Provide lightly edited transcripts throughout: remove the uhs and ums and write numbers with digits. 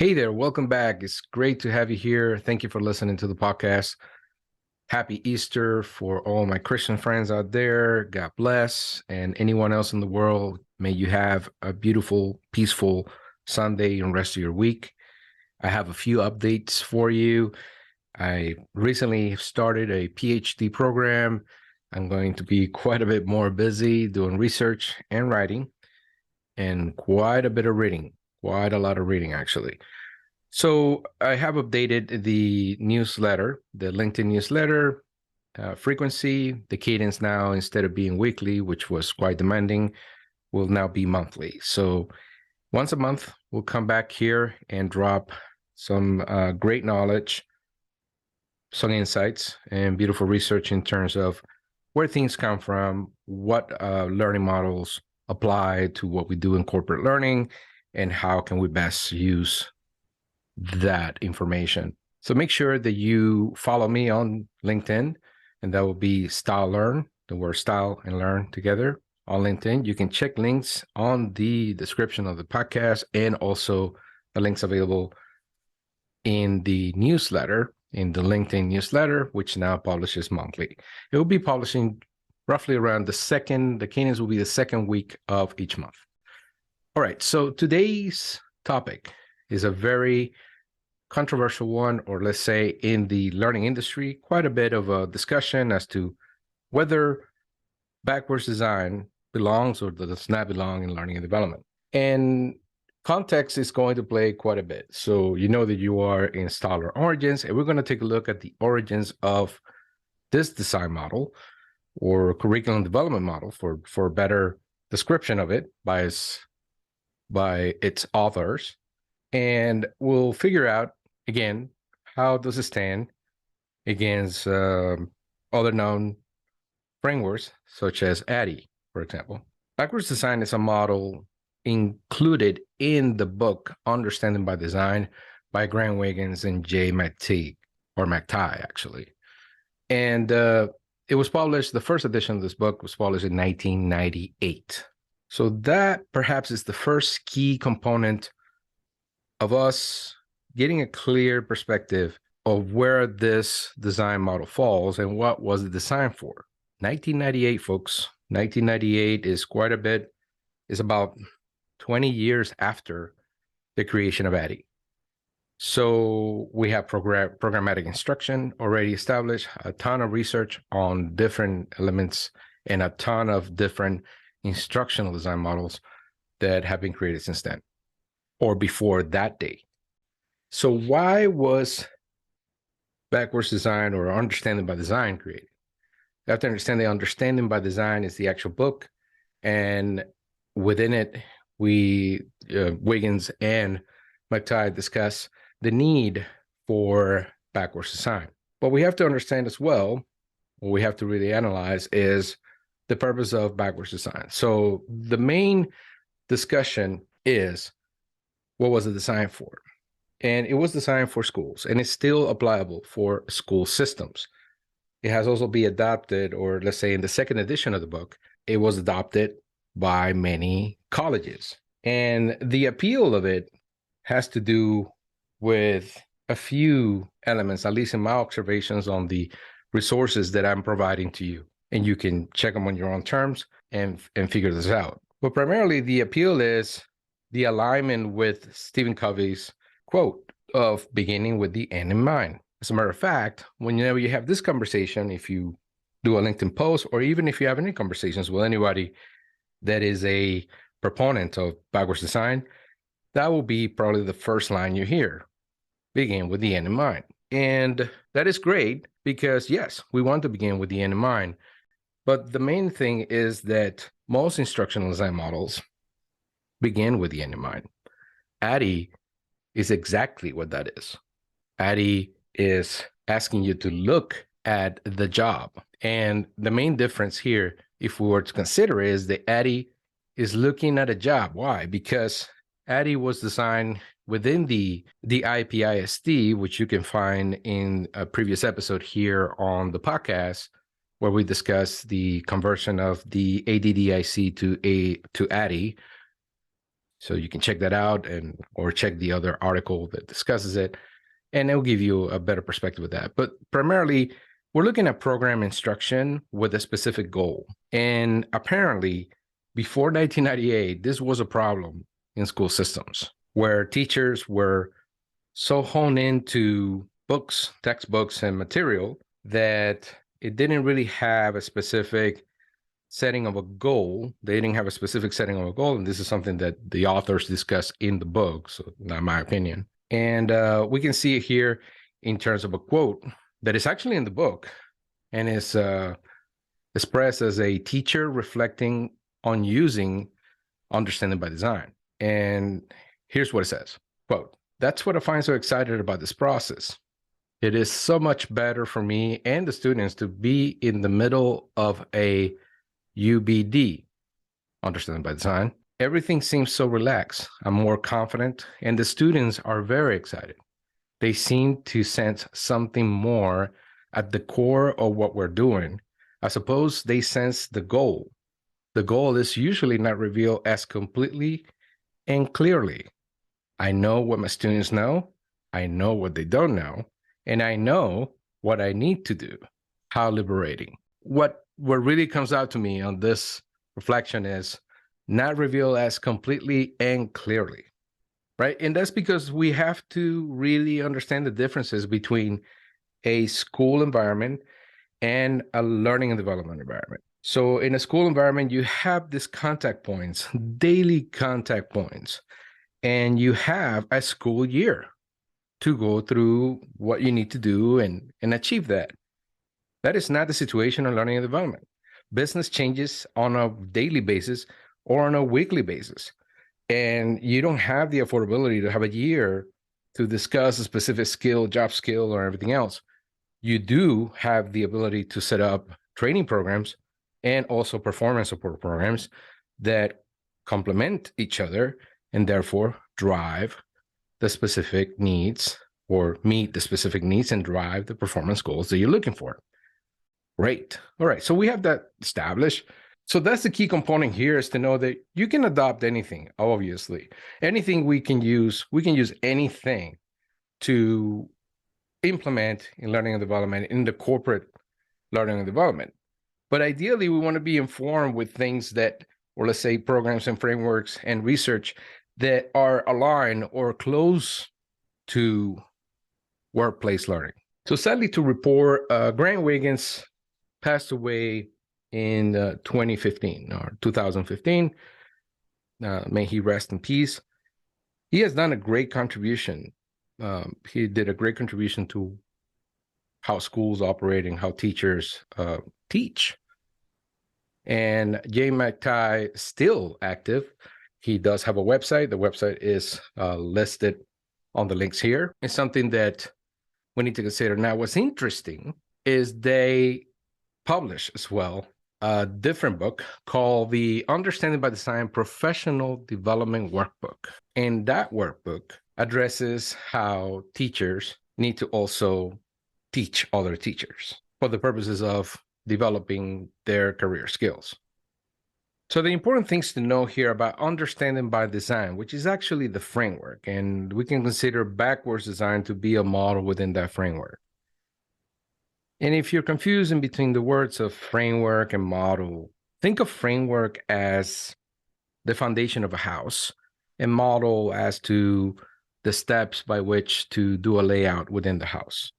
Hey there, welcome back. It's great to have you here. Thank you for listening to the podcast. Happy Easter for all my Christian friends out there. God bless. And anyone else in the world, may you have a beautiful, peaceful Sunday and rest of your week. I have a few updates for you. I recently started a PhD program. I'm going to be quite a bit more busy doing research and writing and quite a bit of reading, quite a lot of reading, actually. So I have updated the newsletter, the LinkedIn newsletter frequency. The cadence now, instead of being weekly, which was quite demanding, will now be monthly. So once a month, we'll come back here and drop some great knowledge, some insights, and beautiful research in terms of where things come from, what learning models apply to what we do in corporate learning, and how can we best use that information. So make sure that you follow me on LinkedIn, and that will be Style Learn, the word style and learn together on LinkedIn. You can check links on the description of the podcast and also the links available in the newsletter, in the LinkedIn newsletter, which now publishes monthly. It will be publishing roughly around the cadence will be the second week of each month. All right, so today's topic is a very controversial one, or let's say in the learning industry, quite a bit of a discussion as to whether backwards design belongs or does not belong in learning and development. And context is going to play quite a bit. So you know that you are in Style Origins, and we're going to take a look at the origins of this design model or curriculum development model for a better description of it by its authors. And we'll figure out, again, how does it stand against other known frameworks, such as ADDIE, for example. Backwards design is a model included in the book Understanding by Design by Grant Wiggins and J. McTighe, or McTighe, actually. And it was published, the first edition of this book was published in 1998. So that perhaps is the first key component of us getting a clear perspective of where this design model falls and what was it designed for. 1998, folks. 1998 is quite a bit, is about 20 years after the creation of ADDIE. So we have programmatic instruction already established, a ton of research on different elements, and a ton of different instructional design models that have been created since then, or before that day. So why was backwards design or Understanding by Design created? You have to understand that Understanding by Design is the actual book, and within it, Wiggins and McTighe discuss the need for backwards design. But we have to understand as well, what we have to really analyze is the purpose of backwards design. So the main discussion is, what was it designed for? And it was designed for schools, and it's still applicable for school systems. It has also been adopted, or let's say in the second edition of the book, it was adopted by many colleges. And the appeal of it has to do with a few elements, at least in my observations on the resources that I'm providing to you. And you can check them on your own terms and figure this out. But primarily the appeal is the alignment with Stephen Covey's quote of beginning with the end in mind. As a matter of fact, whenever you have this conversation, if you do a LinkedIn post, or even if you have any conversations with anybody that is a proponent of backwards design, that will be probably the first line you hear, begin with the end in mind. And that is great because, yes, we want to begin with the end in mind. But the main thing is that most instructional design models begin with the end in mind. ADDIE is exactly what that is. ADDIE is asking you to look at the job. And the main difference here, if we were to consider, is that ADDIE is looking at a job. Why? Because ADDIE was designed within the IPISD, which you can find in a previous episode here on the podcast, where we discuss the conversion of the ADDIC to ADDIE. So you can check that out or check the other article that discusses it, and it'll give you a better perspective of that. But primarily, we're looking at program instruction with a specific goal. And apparently, before 1998, this was a problem in school systems where teachers were so honed into books, textbooks, and material that it didn't really have a specific setting of a goal. They didn't have a specific setting of a goal. And this is something that the authors discuss in the book, so not my opinion. And we can see it here in terms of a quote that is actually in the book and is expressed as a teacher reflecting on using understanding by design. And here's what it says, quote, "That's what I find so excited about this process. It is so much better for me and the students to be in the middle of a UbD, understanding by design. Everything seems so relaxed. I'm more confident, and the students are very excited. They seem to sense something more at the core of what we're doing. I suppose they sense the goal. The goal is usually not revealed as completely and clearly. I know what my students know. I know what they don't know. And I know what I need to do." How liberating. What really comes out to me on this reflection is not revealed as completely and clearly, right? And that's because we have to really understand the differences between a school environment and a learning and development environment. So in a school environment, you have these contact points, daily contact points, and you have a school year to go through what you need to do and achieve that. That is not the situation in learning and development. Business changes on a daily basis or on a weekly basis. And you don't have the affordability to have a year to discuss a specific skill, job skill, or everything else. You do have the ability to set up training programs and also performance support programs that complement each other and therefore drive the specific needs or meet the specific needs and drive the performance goals that you're looking for. Great. All right. So we have that established. So that's the key component here, is to know that you can adopt anything, obviously. Anything we can use anything to implement in learning and development in the corporate learning and development. But ideally, we want to be informed with things that, or let's say programs and frameworks and research that are aligned or close to workplace learning. So sadly to report, Grant Wiggins passed away in 2015 or 2015. May he rest in peace. He has done a great contribution. He did a great contribution to how schools operate and how teachers teach. And J. McTighe still active. He does have a website. The website is listed on the links here. It's something that we need to consider. Now, what's interesting is they publish as well a different book called the Understanding by Design Professional Development Workbook. And that workbook addresses how teachers need to also teach other teachers for the purposes of developing their career skills. So the important things to know here about understanding by design, which is actually the framework, and we can consider backwards design to be a model within that framework. And if you're confused in between the words of framework and model, think of framework as the foundation of a house and model as to the steps by which to do a layout within the house.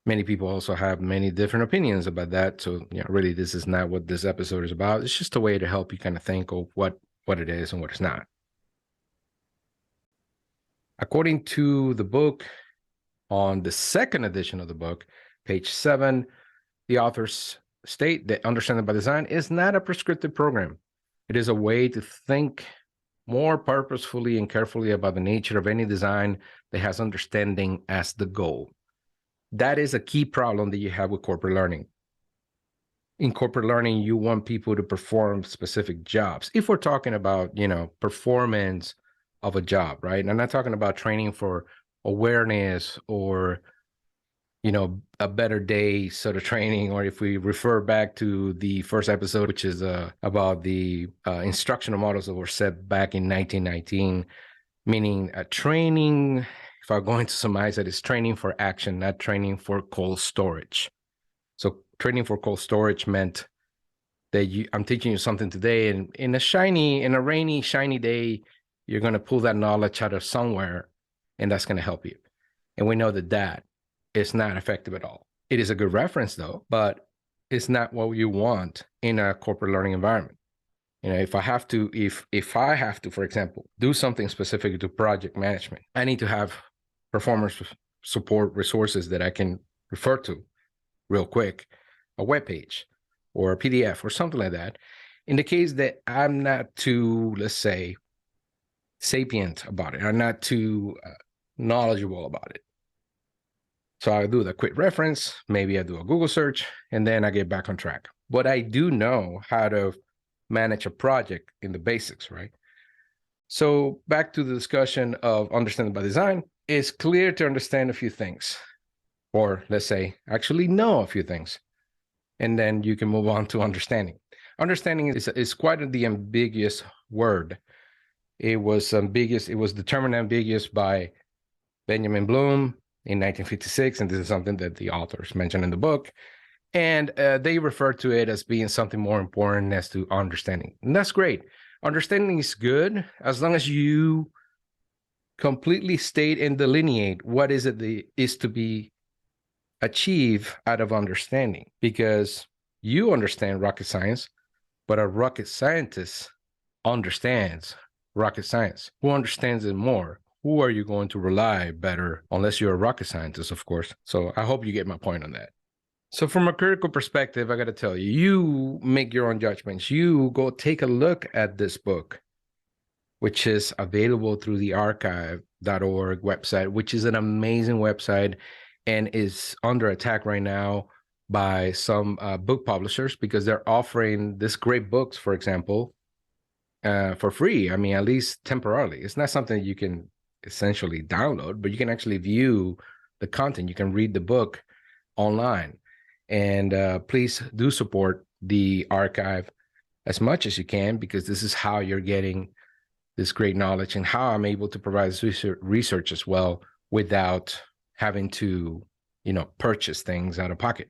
Many people also have many different opinions about that. So, really, this is not what this episode is about. It's just a way to help you kind of think of what it is and what it's not. According to the book, on the second edition of the book, page 7, the authors state that Understanding by Design is not a prescriptive program. It is a way to think more purposefully and carefully about the nature of any design that has understanding as the goal. That is a key problem that you have with corporate learning. In corporate learning, you want people to perform specific jobs. If we're talking about, performance of a job, right? And I'm not talking about training for awareness or a better day sort of training, or if we refer back to the first episode, which is about the instructional models that were set back in 1919, meaning training, if I'm going to summarize it, is training for action, not training for cold storage. So training for cold storage meant that I'm teaching you something today, and in a rainy, shiny day, you're going to pull that knowledge out of somewhere, and that's going to help you. And we know that is not effective at all. It is a good reference though, but it's not what you want in a corporate learning environment. If I have to, for example, do something specific to project management, I need to have performance support resources that I can refer to real quick, a web page or a PDF or something like that. In the case that I'm not too, let's say, sapient about it, I'm not too knowledgeable about it. So I do the quick reference, maybe I do a Google search, and then I get back on track. But I do know how to manage a project in the basics, right? So back to the discussion of understanding by design, it's clear to understand a few things, or let's say, actually know a few things, and then you can move on to understanding. Understanding is quite the ambiguous word. It was determined ambiguous by Benjamin Bloom in 1956, and this is something that the authors mention in the book. And they refer to it as being something more important as to understanding. And that's great. Understanding is good as long as you completely state and delineate what is to be achieved out of understanding. Because you understand rocket science, but a rocket scientist understands rocket science. Who understands it more? Who are you going to rely better, unless you're a rocket scientist, of course? So I hope you get my point on that. So from a critical perspective, I got to tell you, you make your own judgments. You go take a look at this book, which is available through the archive.org website, which is an amazing website and is under attack right now by some book publishers because they're offering this great books, for example, for free. I mean, at least temporarily. It's not something you can essentially download, but you can actually view the content. You can read the book online. And please do support the archive as much as you can, because this is how you're getting this great knowledge and how I'm able to provide research as well without having to, purchase things out of pocket.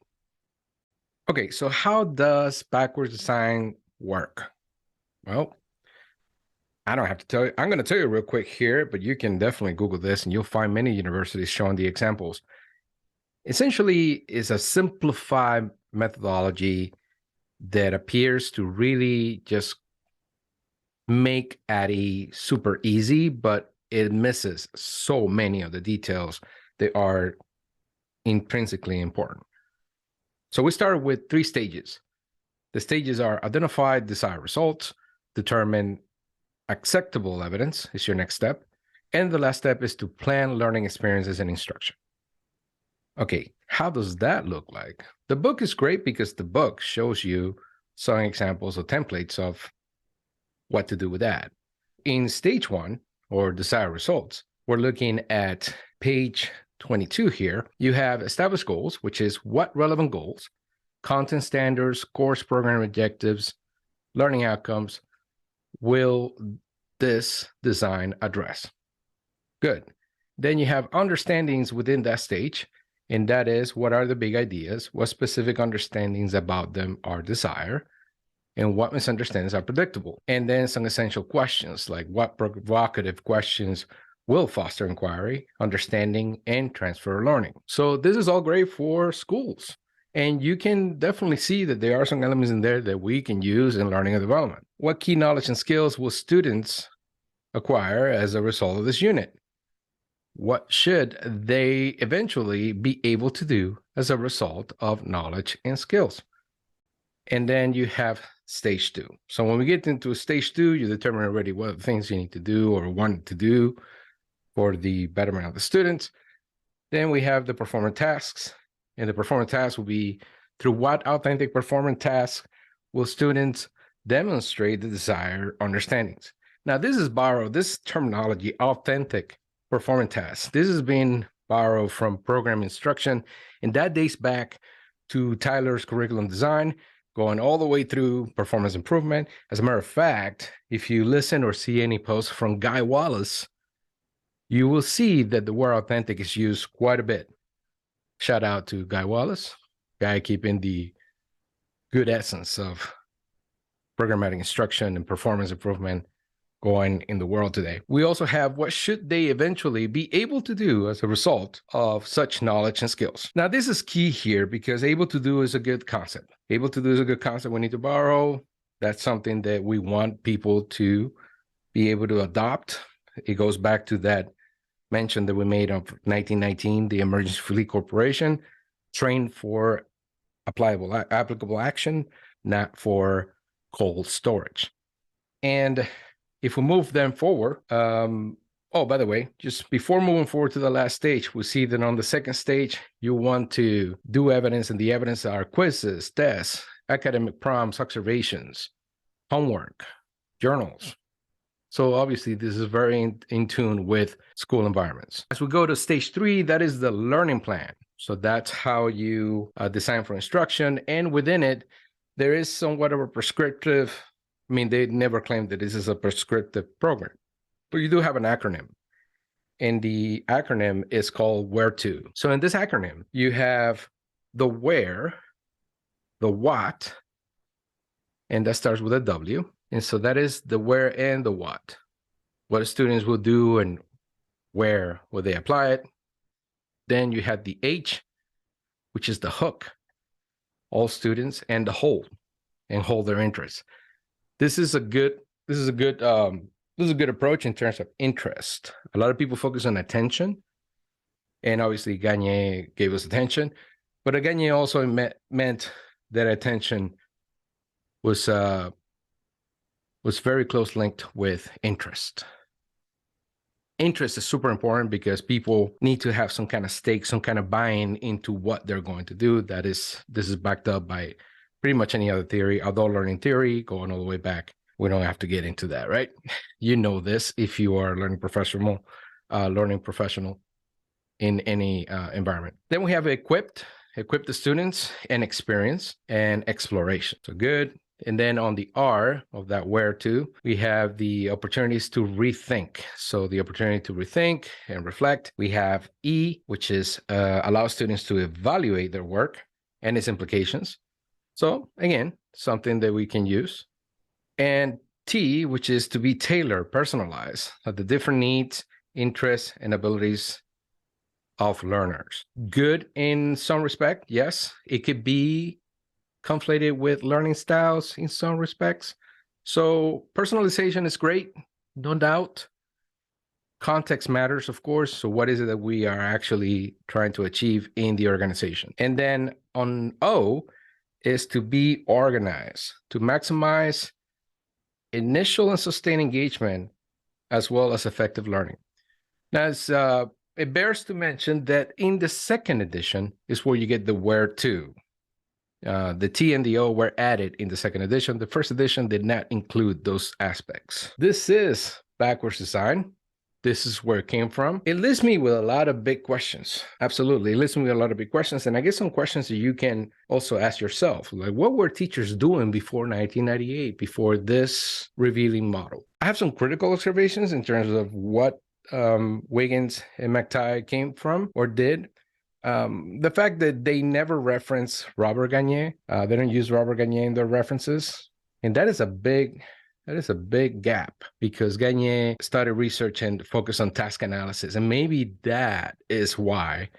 Okay, so how does backwards design work? Well, I don't have to tell you. I'm going to tell you real quick here, but you can definitely Google this and you'll find many universities showing the examples. Essentially, it's a simplified methodology that appears to really just make ADDIE super easy, but it misses so many of the details that are intrinsically important. So we start with 3 stages. The stages are identify desired results, determine acceptable evidence is your next step, and the last step is to plan learning experiences and instruction. Okay, how does that look like? The book is great because the book shows you some examples or templates of what to do with that. In stage 1, or desired results, we're looking at page 22 here. You have established goals, which is what relevant goals, content standards, course program objectives, learning outcomes will this design address? Good. Then you have understandings within that stage, and that is what are the big ideas, what specific understandings about them are desired, and what misunderstandings are predictable. And then some essential questions, like what provocative questions will foster inquiry, understanding, and transfer learning. So this is all great for schools. And you can definitely see that there are some elements in there that we can use in learning and development. What key knowledge and skills will students acquire as a result of this unit? What should they eventually be able to do as a result of knowledge and skills? And then you have stage 2. So when we get into stage 2, you determine already what things you need to do or want to do for the betterment of the students. Then we have the performance tasks. And the performance tasks will be through what authentic performance tasks will students demonstrate the desired understandings. Now, this is borrowed, this terminology, authentic performance tasks. This has been borrow from program instruction, and that dates back to Tyler's curriculum design, going all the way through performance improvement. As a matter of fact, if you listen or see any posts from Guy Wallace, you will see that the word authentic is used quite a bit. Shout out to Guy Wallace, guy keeping the good essence of programmatic instruction and performance improvement going in the world today. We also have what should they eventually be able to do as a result of such knowledge and skills. Now, this is key here because able to do is a good concept. Able to do is a good concept we need to borrow. That's something that we want people to be able to adopt. It goes back to that mention that we made of 1919, the Emergency Fleet Corporation, trained for applicable action, not for cold storage. And if we move them forward, oh, by the way, just before moving forward to the last stage, we see that on the second stage, you want to do evidence, and the evidence are quizzes, tests, academic prompts, observations, homework, journals. So obviously, this is very in tune with school environments. As we go to stage 3, that is the learning plan. So that's how you design for instruction. And within it, there is somewhat of a prescriptive, I mean, they never claim that this is a prescriptive program, but you do have an acronym. And the acronym is called WHERE to. So in this acronym, you have the where, the what, and that starts with a W. And so that is the where and the what students will do and where will they apply it. Then you have the H, which is the hook, all students, and the hold, and hold their interest. This is a good approach in terms of interest. A lot of people focus on attention, and obviously Gagne gave us attention, but Gagne also meant that attention was very close linked with interest. Interest is super important because people need to have some kind of stake, some kind of buy-in into what they're going to do. This is backed up by pretty much any other theory, adult learning theory, going all the way back. We don't have to get into that, right? You know this if you are a learning professional in any environment. Then we have equip the students, and experience and exploration. So good. And then on the R of that where to, we have the opportunities to rethink. So the opportunity to rethink and reflect. We have E, which is allow students to evaluate their work and its implications. So again, something that we can use. And T, which is to be tailored, personalized, of the different needs, interests, and abilities of learners. Good in some respect, yes. It could be conflated with learning styles in some respects. So personalization is great, no doubt. Context matters, of course. So what is it that we are actually trying to achieve in the organization? And then on O is to be organized, to maximize initial and sustained engagement, as well as effective learning. Now, it bears to mention that in the second edition is where you get the where to. The T and the O were added in the second edition. The first edition did not include those aspects. This is backwards design. This is where it came from. It leaves me with a lot of big questions. Absolutely. It leaves me with a lot of big questions. And I guess some questions that you can also ask yourself, like what were teachers doing before 1998, before this revealing model? I have some critical observations in terms of what Wiggins and McTighe came from or did. The fact that they never reference Robert Gagne, they don't use Robert Gagne in their references, and that is a big gap because Gagne started research and focused on task analysis, and maybe that is why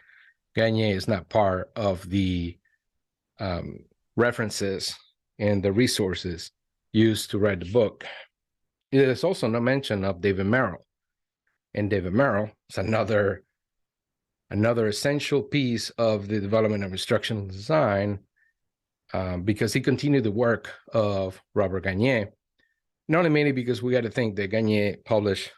Gagne is not part of the references and the resources used to write the book. There's also no mention of David Merrill, and David Merrill is another essential piece of the development of instructional design because he continued the work of Robert Gagne, not only mainly because we got to think that Gagne published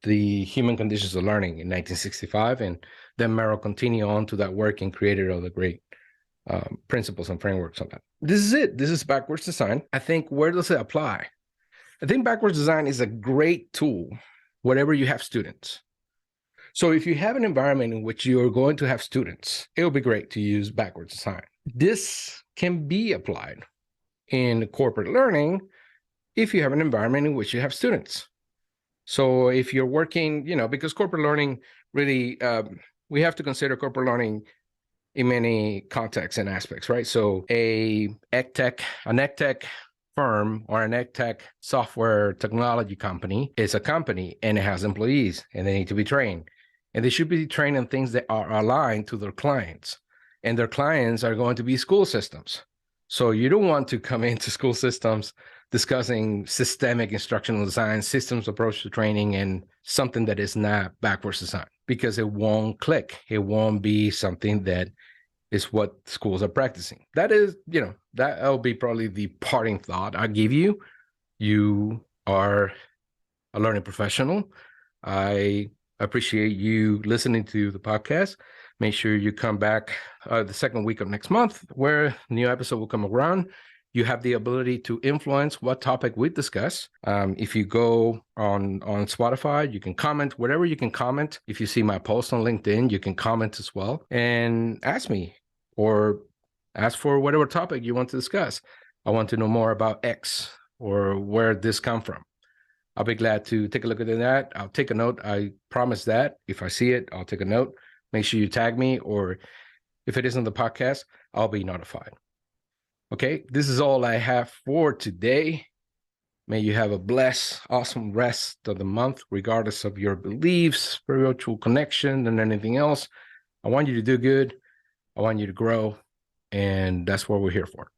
The Human Conditions of Learning in 1965, and then Merrill continued on to that work and created all the great principles and frameworks on that. This is it. This is backwards design. I think, where does it apply? I think backwards design is a great tool whenever you have students. So if you have an environment in which you're going to have students, it'll be great to use backwards design. This can be applied in corporate learning if you have an environment in which you have students. So if you're working, because corporate learning really, we have to consider corporate learning in many contexts and aspects, right? So an EdTech firm or an EdTech software technology company is a company, and it has employees, and they need to be trained. And they should be trained in things that are aligned to their clients. And their clients are going to be school systems. So you don't want to come into school systems discussing systemic instructional design, systems approach to training, and something that is not backwards design, because it won't click. It won't be something that is what schools are practicing. That is, that'll be probably the parting thought I give you. You are a learning professional. I appreciate you listening to the podcast. Make sure you come back the second week of next month, where a new episode will come around. You have the ability to influence what topic we discuss. If you go on Spotify, you can comment whatever you can comment. If you see my post on LinkedIn, you can comment as well and ask me, or ask for whatever topic you want to discuss. I want to know more about X, or where this come from. I'll be glad to take a look at that. I'll take a note. I promise that if I see it, I'll take a note. Make sure you tag me, or if it isn't the podcast, I'll be notified. Okay, this is all I have for today. May you have a blessed, awesome rest of the month, regardless of your beliefs, spiritual connection, and anything else. I want you to do good. I want you to grow, and that's what we're here for.